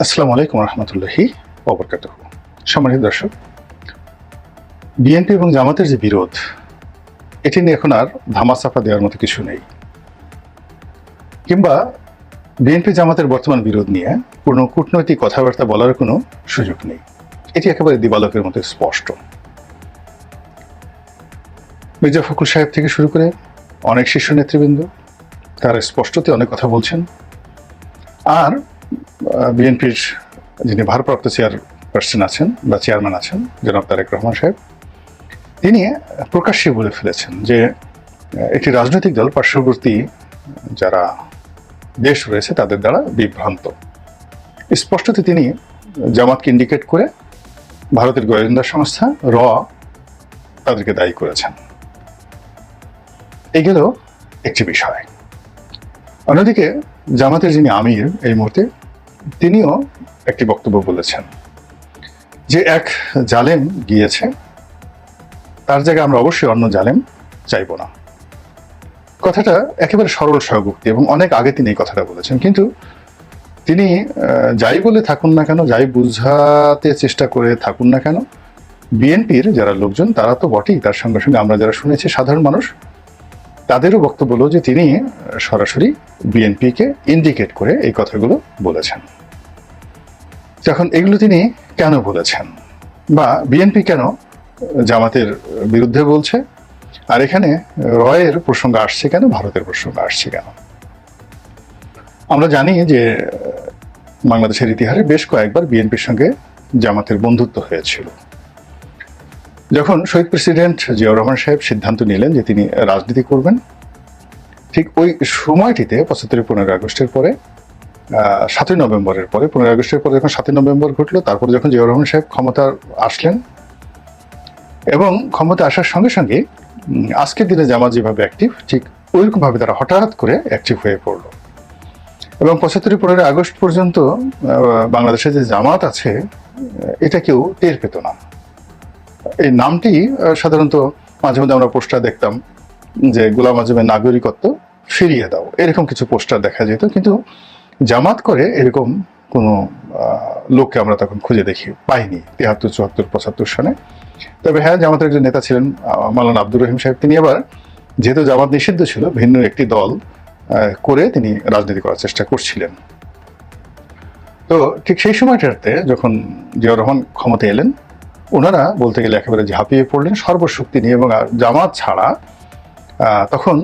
আসসালামু আলাইকুম রহমতুল্লাহি ওয়া সম্মানিত দর্শক, বিএনপি এবং জামাতের যে বিরোধ, এটি নিয়ে এখন আর ধামাচাপা দেওয়ার মতো কিছু নেই, কিংবা বিএনপি জামাতের বর্তমান বিরোধ নিয়ে কোনো কূটনৈতিক কথাবার্তা বলার কোনো সুযোগ নেই। এটি একেবারে দিবালোকের মতো স্পষ্ট। মির্জা ফখরুল সাহেব থেকে শুরু করে অনেক শীর্ষ নেতৃবৃন্দ তারা স্পষ্টতে অনেক কথা বলছেন, আর বিএনপির যিনি ভারপ্রাপ্ত চেয়ারপারসন আছেন বা চেয়ারম্যান আছেন জনাব তারেক রহমান সাহেব, তিনি প্রকাশ্যে বলে ফেলেছেন যে একটি রাজনৈতিক দল পার্শ্ববর্তী যারা দেশ রয়েছে তাদের দ্বারা বিভ্রান্ত। স্পষ্টতে তিনি জামাতকে ইন্ডিকেট করে ভারতের গোয়েন্দা সংস্থা র তাদেরকে দায়ী করেছেন। এই গেল একটি বিষয়। অন্যদিকে জামাতের যিনি আমির এই মুহূর্তে, তিনিও একটি বক্তব্য বলেছেন যে এক জালেম গিয়েছে, তার জায়গায় আমরা অবশ্যই অন্য জালেম চাইব না। কথাটা একেবারে সরল সহযোক্তি এবং অনেক আগে তিনি এই কথাটা বলেছেন, কিন্তু তিনি যাই বলে থাকুন না কেন, যাই বুঝাতে চেষ্টা করে থাকুন না কেন, বিএনপির যারা লোকজন তারা তো বটেই, তার সঙ্গে সঙ্গে আমরা যারা শুনেছি সাধারণ মানুষ, তাদেরও বক্তব্য হলো যে তিনি সরাসরি বিএনপিকে ইন্ডিকেট করে এই কথাগুলো বলেছেন। এখন এগুলো তিনি কেন বলেছেন, বা বিএনপি কেন জামাতের বিরুদ্ধে বলছে, আর এখানে রয়ের প্রসঙ্গ আসছে কেন, ভারতের প্রসঙ্গ আসছে কেন? আমরা জানি যে বাংলাদেশের ইতিহাসে বেশ কয়েকবার বিএনপির সঙ্গে জামাতের বন্ধুত্ব হয়েছিল। যখন শহীদ প্রেসিডেন্ট জিয়াউর রহমান সাহেব সিদ্ধান্ত নিলেন যে তিনি রাজনীতি করবেন, ঠিক ওই সময়টিতে ৭৫-১৫ আগস্টের পরে, ৭ই নভেম্বরের পরে, ১৫ আগস্টের পরে যখন ৭ই নভেম্বর ঘটলো, তারপরে যখন জিয়াউর রহমান সাহেব ক্ষমতা আসলেন, এবং ক্ষমতা আসার সঙ্গে সঙ্গে আজকের দিনে জামাত যেভাবে অ্যাক্টিভ, ঠিক ওইরকমভাবে তারা হঠাৎ করে অ্যাক্টিভ হয়ে পড়লো। এবং ৭৫-১৫ আগস্ট পর্যন্ত বাংলাদেশে যে জামাত আছে এটা কেউ টের পেত না। এই নামটি সাধারণত মাঝে মধ্যে আমরা পোস্টার দেখতাম যে গোলাম আজমের নাগরিকত্ব ফিরিয়ে দাও, এরকম কিছু পোস্টার দেখা যেত, কিন্তু জামাত করে এরকম কোনো লোককে আমরা তখন খুঁজে পাইনি ৭৩, ৭৪, ৭৫ সনে। তবে হ্যাঁ, জামাতের একজন নেতা ছিলেন মাওলানা আব্দুর রহিম সাহেব, তিনি আবার যেহেতু জামাত নিষিদ্ধ ছিল, ভিন্ন একটি দল করে তিনি রাজনীতি করার চেষ্টা করছিলেন। তো ঠিক সেই সময়টাতে যখন জিয়াউর রহমান ক্ষমতা এলেন, ওনারা বলতে গেলে একেবারে ঝাঁপিয়ে পড়লেন সর্বশক্তি নিয়ে, এবং জামাত ছাড়া তখন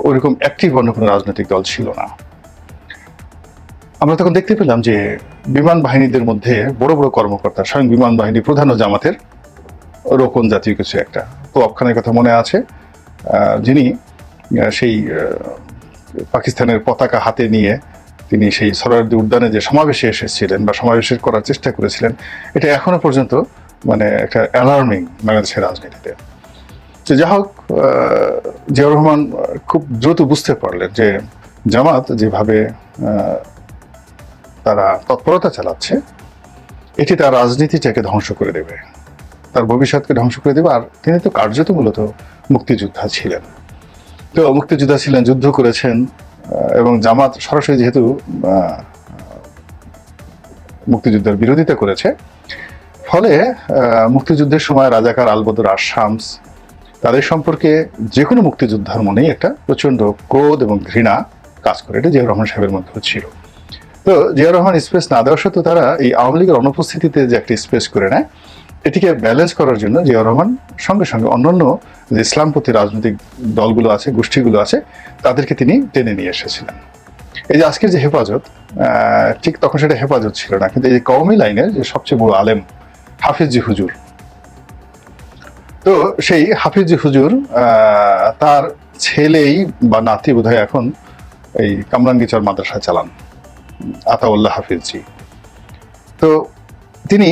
ওইরকম অ্যাক্টিভ অন্য কোনো রাজনৈতিক দল ছিল না। আমরা তখন দেখতে পেলাম যে বিমান বাহিনীদের মধ্যে বড় বড় কর্মকর্তা, স্বয়ং বিমান বাহিনী প্রধান ও জামাতের রোকন জাতীয় কিছু একটা তোয়াব খানের কথা মনে আছে, যিনি সেই পাকিস্তানের পতাকা হাতে নিয়ে তিনি সেই সরোয়ার্দী উদ্যানে যে সমাবেশে এসেছিলেন বা সমাবেশের করার চেষ্টা করেছিলেন, এটা এখনো পর্যন্ত মানে একটা অ্যালার্মিং বাংলাদেশের রাজনীতিতে। তো যা হোক, জিয়াউর রহমান খুব দ্রুত বুঝতে পারলেন যে জামাত যেভাবে তারা তৎপরতা চালাচ্ছে, এটি তার রাজনীতিটাকে ধ্বংস করে দেবে, তার ভবিষ্যৎকে ধ্বংস করে দেবে। আর তিনি তো কার্যত মূলত মুক্তিযোদ্ধা ছিলেন, তো মুক্তিযোদ্ধা ছিলেন, যুদ্ধ করেছেন, এবং জামাত সরাসরি যেহেতু মুক্তিযুদ্ধের বিরোধিতা করেছে, ফলে মুক্তিযুদ্ধের সময় রাজাকার আলবদর শামস তাদের সম্পর্কে যে কোনো মুক্তিযোদ্ধার মনেই একটা প্রচণ্ড ক্রোধ এবং ঘৃণা কাজ করে। এটা জিয়াউর রহমান সাহেবের মধ্যে ছিল। তো জিয়াউর রহমান স্পেস না দেওয়ার সত্ত্বেও তারা এই আওয়ামী লীগের অনুপস্থিতিতে যে একটা স্পেস করে নেয়, এটিকে ব্যালেন্স করার জন্য জিয়াউর রহমান সঙ্গে সঙ্গে অন্যান্য যে ইসলামপন্থী রাজনৈতিক দলগুলো আছে, গোষ্ঠীগুলো আছে, তাদেরকে তিনি টেনে নিয়ে এসেছিলেন। এই যে আজকের যে হেফাজত, ঠিক তখন সেটা হেফাজত ছিল না, কিন্তু এই যে কওমি লাইনের যে সবচেয়ে বড় আলেম হাফিজি হুজুর, তো সেই হাফিজি হুজুর তার ছেলেই বা নাতি বোধহয় এখন এই কামরাঙ্গীচর মাদ্রাসা চালান, আতাউল্লাহ হাফিজি। তো তিনি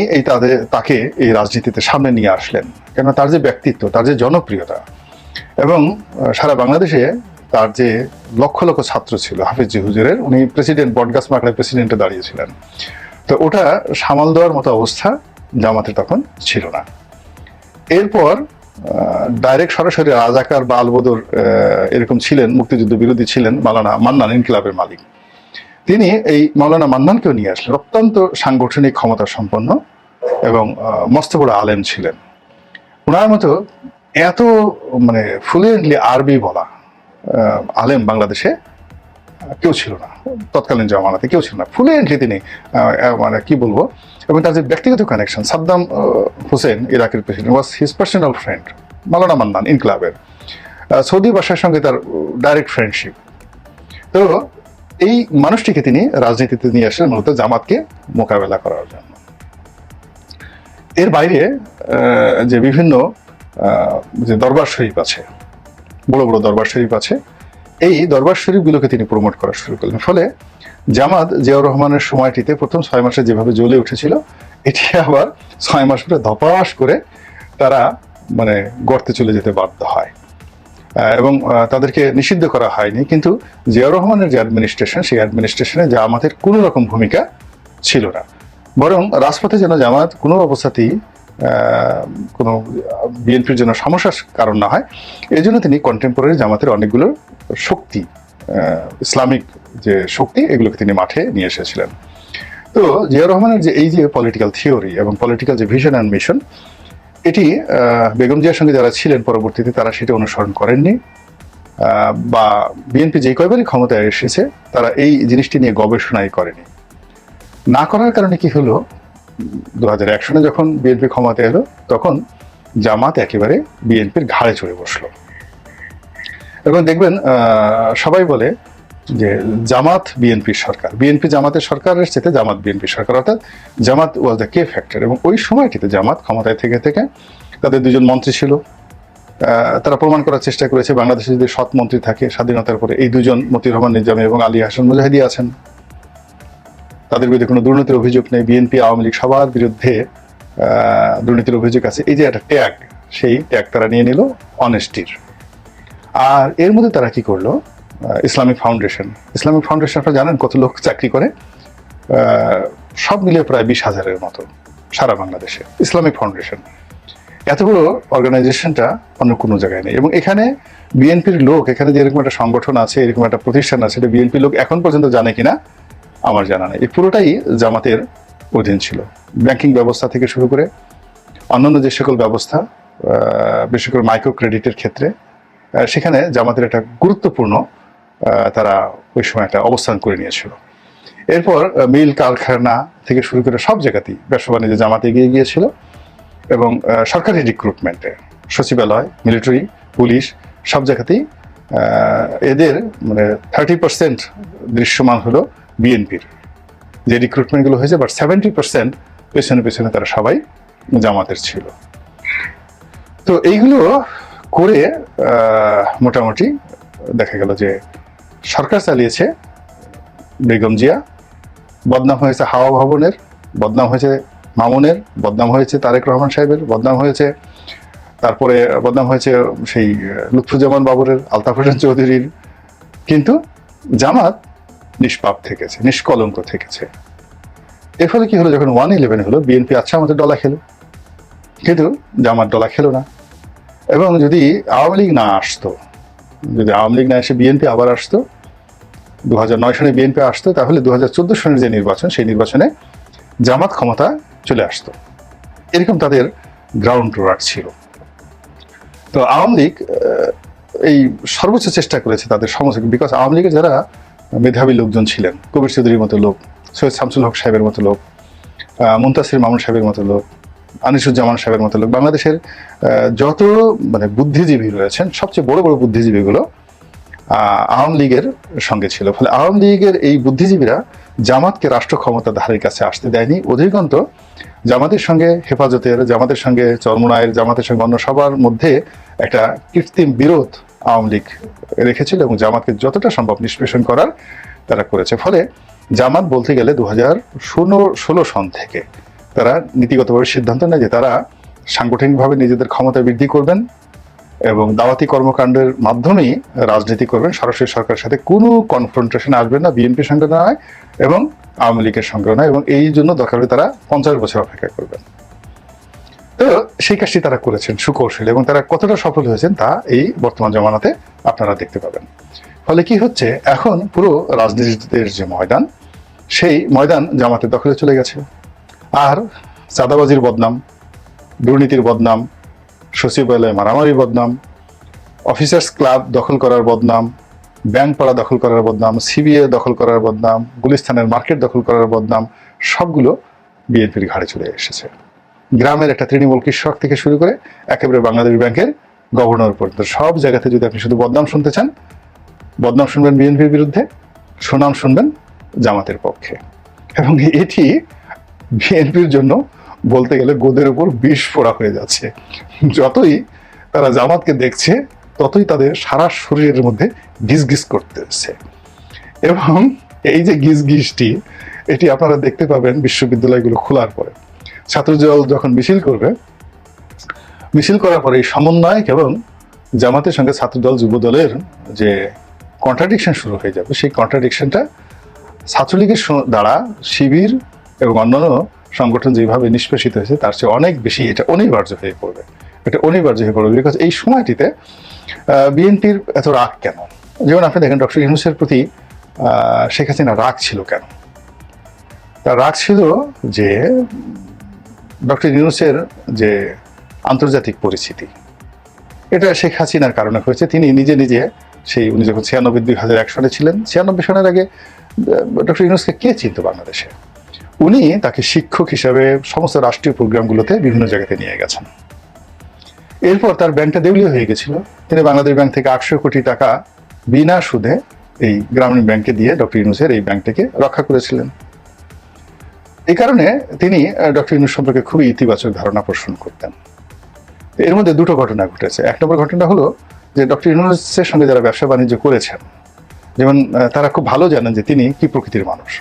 তাকে এই রাজনীতিতে সামনে নিয়ে আসলেন, কেননা তার যে ব্যক্তিত্ব, তার যে জনপ্রিয়তা, এবং সারা বাংলাদেশে তার যে লক্ষ লক্ষ ছাত্র ছিল হাফিজি হুজুরের, উনি প্রেসিডেন্ট বটগাছ মাকড়ায় প্রেসিডেন্টে দাঁড়িয়েছিলেন, তো ওটা সামাল দেওয়ার মতো অবস্থা জামাতে তখন ছিল না। এরপর ডাইরেক্ট সরাসরি রাজাকার বা আলবদর এরকম ছিলেন, মুক্তিযুদ্ধ বিরোধী ছিলেন মাওলানা মান্নান, ইনকিলাবের মালিক। তিনি এই মাওলানা মান্নানকেও নিয়ে আসলেন। অত্যন্ত সাংগঠনিক ক্ষমতা সম্পন্ন এবং মস্ত বড় আলেম ছিলেন। ওনার মতো এত মানে ফ্লুয়েন্টলি আরবি বলা আলেম বাংলাদেশে কেউ ছিল না, তৎকালীন জামানাতে কেউ ছিল না। ফ্লুয়েন্টলি তিনি মানে কি বলবো, এবং তার যে ব্যক্তিগত কানেকশন, সাদ্দাম হুসেন ইরাকের president was his personal friend Maulana Mannan ইনকলাবের। সৌদি বাদশার সঙ্গে তার ডাইরেক্ট ফ্রেন্ডশিপ। তো এই মানুষটিকে তিনি রাজনীতিতে নিয়ে আসলেন মূলত জামাতকে মোকাবেলা করার জন্য। এর বাইরে যে বিভিন্ন যে দরবার শরীফ আছে, বড় বড় দরবার শরীফ আছে, এই দরবার শরীফগুলোকে তিনি প্রমোট করা শুরু করলেন। ফলে জামাত জিয়াউর রহমানের সময়টিতে প্রথম 6 মাসে যেভাবে জ্বলে উঠেছিল, এটি আবার 6 মাস পরে ধপাস করে তারা মানে গর্তে চলে যেতে বাধ্য হয়। এবং তাদেরকে নিষিদ্ধ করা হয়নি, কিন্তু জিয়াউর রহমানের যে অ্যাডমিনিস্ট্রেশন, সেই অ্যাডমিনিস্ট্রেশনে জামাতের কোনো রকম ভূমিকা ছিল না। বরং রাজপথে যেন জামাত কোনো অবস্থাতেই কোনো বিএনপির জন্য সমস্যার কারণ না হয়, এই জন্য তিনি কন্টেম্পোরারি জামাতের অনেকগুলো শক্তি, ইসলামিক যে শক্তি, এগুলোকে তিনি মাঠে নিয়ে এসেছিলেন। তো জিয়াউর রহমানের যে এই যে পলিটিক্যাল থিওরি এবং পলিটিক্যাল যে ভিশন অ্যান্ড মিশন, এটি বেগম জিয়ার সঙ্গে যারা ছিলেন পরবর্তীতে তারা সেটা অনুসরণ করেননি, বা বিএনপি যে কয়বারই ক্ষমতায় এসেছে তারা এই জিনিসটি নিয়ে গবেষণাই করেনি। না করার কারণে কি হলো, 2001 সনে যখন বিএনপি ক্ষমতায় এলো, তখন জামাত একেবারে বিএনপির ঘাড়ে চড়ে বসলো। এবং দেখবেন সবাই বলে যে জামাত বিএনপির সরকার, বিএনপি জামাতের সরকারের চেয়ে জামাত বিএনপির সরকার, অর্থাৎ জামাত ওয়াজ দ্য কে ফ্যাক্টর। এবং ওই সময়টিতে জামাত ক্ষমতায় থেকে থেকে তাদের 2জন মন্ত্রী ছিল, তারা প্রমাণ করার চেষ্টা করেছে বাংলাদেশে যদি সৎ মন্ত্রী থাকে স্বাধীনতার পরে, এই 2জন মতিউর রহমান নিজামী এবং আলী হাসান মুজাহিদি আছেন, তাদের বিরুদ্ধে কোনো দুর্নীতির অভিযোগ নেই। বিএনপি আওয়ামী লীগ সবার বিরুদ্ধে দুর্নীতির অভিযোগ আছে। এই যে একটা ট্যাগ, সেই ট্যাগ তারা নিয়ে নিল অনেস্টির। আর এর মধ্যে তারা কি করলো, ইসলামিক ফাউন্ডেশন আপনারা জানেন কত লোক চাকরি করে, সব মিলিয়ে প্রায় 20,000-এর মতো সারা বাংলাদেশে ইসলামিক ফাউন্ডেশন। এত বড় অর্গানাইজেশনটা অন্য কোনো জায়গায় নেই। এবং এখানে বিএনপির লোক, এখানে যে এরকম একটা সংগঠন আছে, এরকম একটা প্রতিষ্ঠান আছে, এটা বিএনপির লোক এখন পর্যন্ত জানে কিনা আমার জানা নেই। এই পুরোটাই জামাতের অধীন ছিল। ব্যাংকিং ব্যবস্থা থেকে শুরু করে অন্যান্য যে সকল ব্যবস্থা, বিশেষ করে মাইক্রো ক্রেডিটের ক্ষেত্রে, সেখানে জামাতের একটা গুরুত্বপূর্ণ তারা ওই সময় একটা অবস্থান করে নিয়েছিল। এরপর মিল কারখানা থেকে শুরু করে সব জায়গাতেই ব্যবসা বাণিজ্য জামাতে এগিয়ে গিয়েছিল। এবং সরকারি রিক্রুটমেন্টে সচিবালয়, মিলিটারি, পুলিশ সব জায়গাতেই এদের মানে 30% দৃশ্যমান হলো বিএনপির যে রিক্রুটমেন্টগুলো হয়েছে, বাট 70% পেছনে পেছনে তারা সবাই জামাতের ছিল। তো এইগুলো করে মোটামুটি দেখা গেল যে সরকার চালিয়েছে বেগম জিয়া, বদনাম হয়েছে হাওয়া ভবনের, বদনাম হয়েছে মামুনের, বদনাম হয়েছে তারেক রহমান সাহেবের, বদনাম হয়েছে, তারপরে বদনাম হয়েছে সেই লুৎফুজ্জামান বাবরের, আলতাফ হোসেন চৌধুরীর, কিন্তু জামাত নিষ্পাপ থেকেছে, নিষ্কলঙ্ক থেকেছে। এর ফলে কি হলো, যখন 1/11 হলো, বিএনপি আচ্ছা আমাদের ডলা খেলো, কিন্তু জামাত ডলা খেলো না। এবং যদি আওয়ামী লীগ না আসতো, যদি আওয়ামী লীগ না এসে বিএনপি আবার আসতো, 2009 সনে বিএনপি আসতো, তাহলে 2014 সনের যে নির্বাচন, সেই নির্বাচনে জামাত ক্ষমতা চলে আসতো। এরকম তাদের গ্রাউন্ড ওয়ার্ক ছিল। তো আওয়ামী লীগ এই সর্বোচ্চ চেষ্টা করেছে তাদের সমস্ত, বিকজ আওয়ামী লীগের যারা মেধাবী লোকজন ছিলেন, কবির চৌধুরীর মতো লোক, সৈয়দ শামসুল হক সাহেবের মতো লোক, মুনতাসির মামুন সাহেবের মতো লোক, আনিসুজ্জামান সাহেবের মতো লোক, বাংলাদেশের যত মানে বুদ্ধিজীবী রয়েছেন, সবচেয়ে বড় বড় বুদ্ধিজীবীগুলো আওয়ামী লীগের সঙ্গে ছিল। ফলে আওয়ামী লীগের এই বুদ্ধিজীবীরা জামাতকে রাষ্ট্র ক্ষমতা ধারের কাছে আসতে দেয়নি। অধিকন্ত জামাতের সঙ্গে হেফাজতের, জামাতের সঙ্গে চরমোনায়ের, জামাতের সঙ্গে অন্য সবার মধ্যে একটা কৃত্রিম বিরোধ আওয়ামী লীগ রেখেছিল এবং জামাতকে যতটা সম্ভব নিষ্পেষণ করার তারা করেছে। ফলে জামাত বলতে গেলে 2016 সন থেকে তারা নীতিগতভাবে সিদ্ধান্ত নেয় যে তারা সাংগঠনিকভাবে নিজেদের ক্ষমতা বৃদ্ধি করবেন এবং দাওয়াতি কর্মকাণ্ডের মাধ্যমেই রাজনীতি করবেন, সরাসরি সরকারের সাথে কোনো কনফ্রন্টেশনে আসবেন না, বিএনপির সঙ্গে নয় এবং আওয়ামী লীগের সঙ্গেও নয়, এবং এই জন্য দরকার হলে তারা 50 বছর অপেক্ষা করবেন। তো সেই কাজটি তারা করেছেন সুকৌশলে, এবং তারা কতটা সফল হয়েছেন তা এই বর্তমান জমানাতে আপনারা দেখতে পাবেন। ফলে কি হচ্ছে, এখন পুরো রাজনীতির যে ময়দান, সেই ময়দান জামাতের দখলে চলে গেছে। আর চাঁদাবাজির বদনাম, দুর্নীতির বদনাম, সচিবালয়ে মারামারি বদনাম, অফিসার্স ক্লাব দখল করার বদনাম, ব্যাংক পাড়া দখল করার বদনাম, সিবিএ দখল করার বদনাম, গুলিস্তানের মার্কেট দখল করার বদনাম, সবগুলো বিএনপির ঘাড়ে চলে এসেছে। গ্রামের একটা তৃণমূল কৃষক থেকে শুরু করে একেবারে বাংলাদেশ ব্যাংকের গভর্নর পর্যন্ত সব জায়গাতে যদি আপনি শুধু বদনাম শুনতে চান, বদনাম শুনবেন বিএনপির বিরুদ্ধে, সুনাম শুনবেন জামাতের পক্ষে। এবং এটি বিএনপির জন্য বলতে গেলে গোদের উপর বিষ ফোড়া হয়ে যাচ্ছে। যতই তারা জামাতকে দেখছে ততই তাদের সারা শরীরের মধ্যে গিজগিজ করতেছে। এবং এই যে গিজগিজটি, এটি আপনারা দেখতে পাবেন বিশ্ববিদ্যালয়গুলো খোলার পরে। ছাত্রদল যখন মিছিল করবে, মিছিল করার পরে এই সমন্বয়ক এবং জামাতের সঙ্গে ছাত্রদল যুবদলের যে কন্ট্রাডিকশন শুরু হয়ে যাবে, সেই কন্ট্রাডিকশনটা ছাত্রলীগের দ্বারা শিবির এবং অন্যান্য সংগঠন যেভাবে নিষ্পেষিত হয়েছে তার চেয়ে অনেক বেশি এটা অনিবার্য হয়ে পড়বে। এটা অনিবার্য হয়ে পড়বে বিকজ এই সময়টিতে বিএনপির এত রাগ কেন? যেমন আপনি দেখেন ডক্টর ইউনূসের প্রতি শেখ হাসিনা রাগ ছিল কেন? তার রাগ ছিল যে ডক্টর ইউনূসের যে আন্তর্জাতিক পরিস্থিতি, এটা শেখ হাসিনার কারণে হয়েছে। তিনি নিজে নিজে উনি যখন 96-2001 সালে ছিলেন, 96 সনের আগে ডক্টর ইউনূসকে কে চিনত বাংলাদেশে? উনি তাকে শিক্ষক হিসাবে সমস্ত রাষ্ট্রীয় প্রোগ্রামগুলোতে বিভিন্ন জায়গাতে নিয়ে গেছেন। এরপর তার ব্যাংকটা দেউলিয়া হয়ে গেছিল। তিনি বাংলাদেশ ব্যাংক থেকে 800 কোটি টাকা বিনা সুদে এই গ্রামীণ ব্যাংকে দিয়ে ডক্টর ইউনূসের এই ব্যাংকটাকে রক্ষা করেছিলেন। এই কারণে তিনি ডক্টর ইউনূস সম্পর্কে খুবই ইতিবাচক ধারণা পোষণ করতেন। এর মধ্যে দুটো ঘটনা ঘটেছে। এক নম্বর ঘটনা হলো যে ডক্টর ইউনূসের সঙ্গে যারা ব্যবসা বাণিজ্য করেছেন, যেমন তারা খুব ভালো জানেন যে তিনি কি প্রকৃতির মানুষ।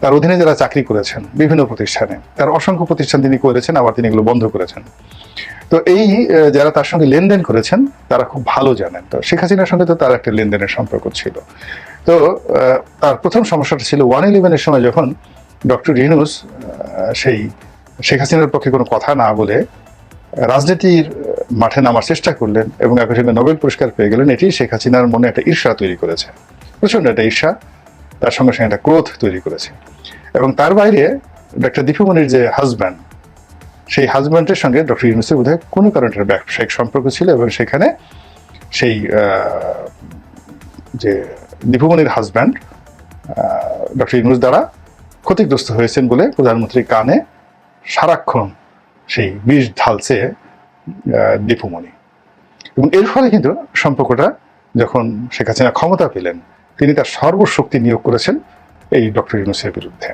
তার অধীনে যারা চাকরি করেছেন বিভিন্ন প্রতিষ্ঠানে, তার অসংখ্য প্রতিষ্ঠান তিনি করেছেন, আবার তিনি এগুলো বন্ধ করেছেন। তো এই যারা তার সঙ্গে লেনদেন করেছেন তারা খুব ভালো জানেন। তো শেখ হাসিনার সঙ্গে তো তার একটা লেনদেনের সম্পর্ক ছিল। তো তার প্রথম সমস্যাটা ছিল 111-এর সময় যখন ডক্টর ইউনূস সেই শেখ হাসিনার পক্ষে কোনো কথা না বলে রাজনীতির মাঠে নামার চেষ্টা করলেন এবং একই সঙ্গে নোবেল পুরস্কার পেয়ে গেলেন। এটি শেখ হাসিনার মনে একটা ঈর্ষা তৈরি করেছে, প্রচন্ড একটা ঈর্ষা, তার সঙ্গে সঙ্গে একটা ক্রোধ তৈরি করেছে। এবং তার বাইরে ডক্টর দীপুমনির যে হাজব্যান্ড, সেই হাজব্যান্ডের সঙ্গে ডক্টর ইউনূসের বোধহয় কোনো কারণে একটা ব্যবসায়িক সম্পর্ক ছিল এবং সেখানে সেই যে দীপুমনির হাজব্যান্ড ডক্টর ইউনূস দ্বারা ক্ষতিগ্রস্ত হয়েছেন বলে প্রধানমন্ত্রীর কানে সারাক্ষণ সেই বিষ ঢালছে দীপুমনি। এবং এর ফলে কিন্তু সম্পর্কটা যখন শেখ হাসিনা ক্ষমতা পেলেন, তিনি তার সর্বশক্তি নিয়োগ করেছেন এই ডক্টর ইউনূসের বিরুদ্ধে।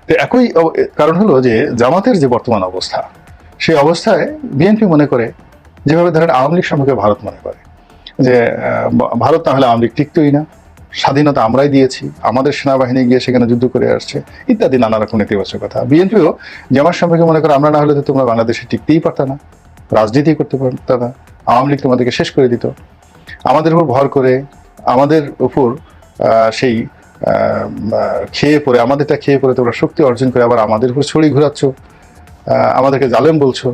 তো একই কারণ হলো যে জামাতের যে বর্তমান অবস্থা, সেই অবস্থায় বিএনপি মনে করে, যেভাবে ধরেন আওয়ামী লীগ সম্পর্কে ভারত মনে করে যে ভারত না হলে আওয়ামী লীগ টিকতই না, স্বাধীনতা আমরাই দিয়েছি, আমাদের সেনাবাহিনী গিয়ে সেখানে যুদ্ধ করে আসছে, ইত্যাদি নানা রকম নেতিবাচক কথা। বিএনপিও জামাত সম্পর্কে মনে করে আমরা না হলে তো তোমরা বাংলাদেশে টিকতেই পারত না, রাজনীতি করতে পারত না, আওয়ামী লীগ তোমাদেরকে শেষ করে দিত। আমাদের উপর ভর করে, আমাদের উপর সেই খেয়ে পড়ে, আমাদেরটা খেয়ে পড়ে তোমরা শক্তি অর্জন করে আবার আমাদের উপর ছড়ি ঘুরাচ্ছ, আমাদেরকে জালেম বলছো।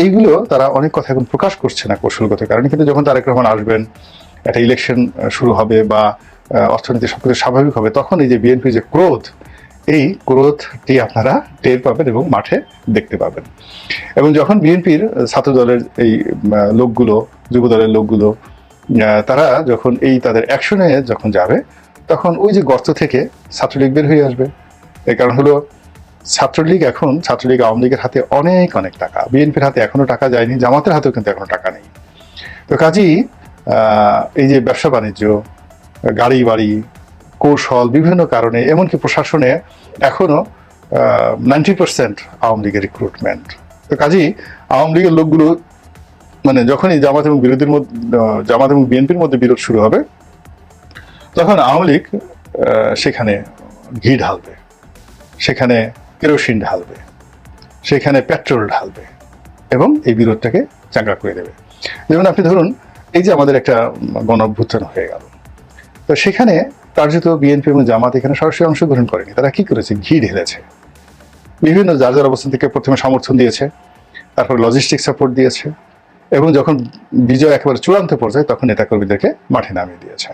এইগুলো তারা অনেক কথা এখন প্রকাশ করছে না কৌশলগত কারণে। কিন্তু যখন তারেক রহমান আসবেন, একটা ইলেকশন শুরু হবে বা অর্থনীতি সবকিছু স্বাভাবিক হবে, তখন এই যে বিএনপি যে ক্রোধ, এই ক্রোধটি আপনারা টের পাবেন এবং মাঠে দেখতে পাবেন। এবং যখন বিএনপির ছাত্র দলের এই লোকগুলো, যুব দলের লোকগুলো, তারা যখন এই তাদের অ্যাকশনে যখন যাবে, তখন ওই যে গর্ত থেকে ছাত্রলীগ বের হয়ে আসবে। এই কারণ হলো ছাত্রলীগ আওয়ামী লীগের হাতে অনেক অনেক টাকা, বিএনপির হাতে এখনো টাকা যায়নি, জামাতের হাতেও কিন্তু এখনো টাকা নেই। তো কাজেই এই যে ব্যবসা বাণিজ্য, গাড়ি বাড়ি, কৌশল, বিভিন্ন কারণে, এমনকি প্রশাসনে এখনো 90% আওয়ামী লীগের রিক্রুটমেন্ট। তো কাজেই আওয়ামী লীগের লোকগুলো মানে যখনই জামাত এবং বিএনপির মধ্যে বিরোধ শুরু হবে, তখন আওয়ামী লীগ সেখানে ঘি ঢালবে, সেখানে কেরোসিন ঢালবে, সেখানে পেট্রোল ঢালবে এবং এই বিরোধটাকে চাঙ্গা করে দেবে। যেমন আপনি ধরুন, এই যে আমাদের একটা গণ অভ্যুত্থান হয়ে গেল, তো সেখানে কার্যত বিএনপি এবং জামাত এখানে সরাসরি অংশগ্রহণ করেনি। তারা কি করেছে? ঘি ঢেলেছে। বিভিন্ন যার যার অবস্থান থেকে প্রথমে সমর্থন দিয়েছে, তারপর লজিস্টিক সাপোর্ট দিয়েছে এবং যখন বিজয় একেবারে চূড়ান্ত পর্যায়ে, তখন নেতাকর্মীদেরকে মাঠে নামিয়ে দিয়েছে।